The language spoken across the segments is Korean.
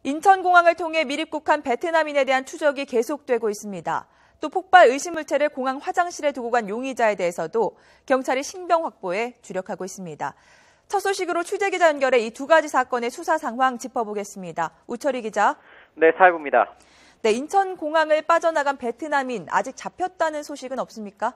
인천공항을 통해 밀입국한 베트남인에 대한 추적이 계속되고 있습니다. 또 폭발 의심 물체를 공항 화장실에 두고 간 용의자에 대해서도 경찰이 신병 확보에 주력하고 있습니다. 첫 소식으로 취재기자 연결해 이 두 가지 사건의 수사 상황 짚어보겠습니다. 우철희 기자. 네, 사회부입니다. 네, 인천공항을 빠져나간 베트남인 아직 잡혔다는 소식은 없습니까?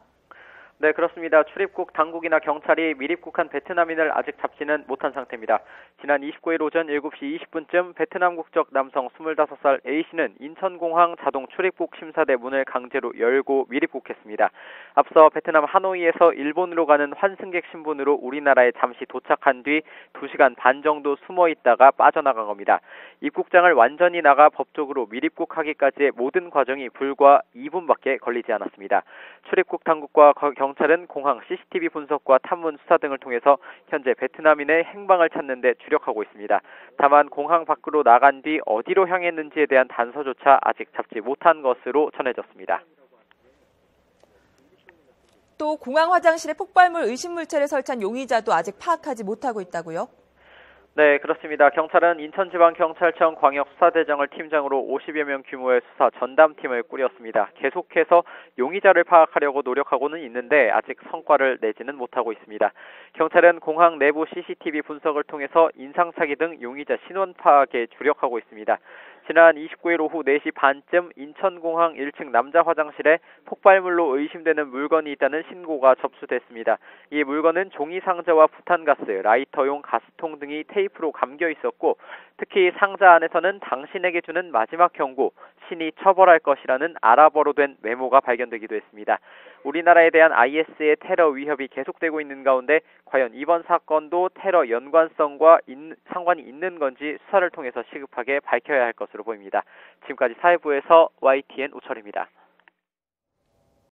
네, 그렇습니다. 출입국 당국이나 경찰이 밀입국한 베트남인을 아직 잡지는 못한 상태입니다. 지난 29일 오전 7시 20분쯤 베트남 국적 남성 25살 A씨는 인천공항 자동 출입국 심사대 문을 강제로 열고 밀입국했습니다. 앞서 베트남 하노이에서 일본으로 가는 환승객 신분으로 우리나라에 잠시 도착한 뒤 2시간 반 정도 숨어 있다가 빠져나간 겁니다. 입국장을 완전히 나가 법적으로 밀입국하기까지의 모든 과정이 불과 2분밖에 걸리지 않았습니다. 출입국 당국과 경찰은 공항 CCTV 분석과 탐문 수사 등을 통해서 현재 베트남인의 행방을 찾는 데 주력하고 있습니다. 다만 공항 밖으로 나간 뒤 어디로 향했는지에 대한 단서조차 아직 잡지 못한 것으로 전해졌습니다. 또 공항 화장실에 폭발물 의심 물체를 설치한 용의자도 아직 파악하지 못하고 있다고요? 네, 그렇습니다. 경찰은 인천지방경찰청 광역수사대장을 팀장으로 50여 명 규모의 수사 전담팀을 꾸렸습니다. 계속해서 용의자를 파악하려고 노력하고는 있는데 아직 성과를 내지는 못하고 있습니다. 경찰은 공항 내부 CCTV 분석을 통해서 인상착의 등 용의자 신원 파악에 주력하고 있습니다. 지난 29일 오후 4시 반쯤 인천공항 1층 남자 화장실에 폭발물로 의심되는 물건이 있다는 신고가 접수됐습니다. 이 물건은 종이 상자와 부탄가스, 라이터용 가스통 등이 테이프로 감겨 있었고 특히 상자 안에서는 당신에게 주는 마지막 경고, 신이 처벌할 것이라는 아랍어로 된 메모가 발견되기도 했습니다. 우리나라에 대한 IS의 테러 위협이 계속되고 있는 가운데 과연 이번 사건도 테러 연관성과 상관이 있는 건지 수사를 통해서 시급하게 밝혀야 할 것으로 보입니다. 지금까지 사회부에서 YTN 우철입니다.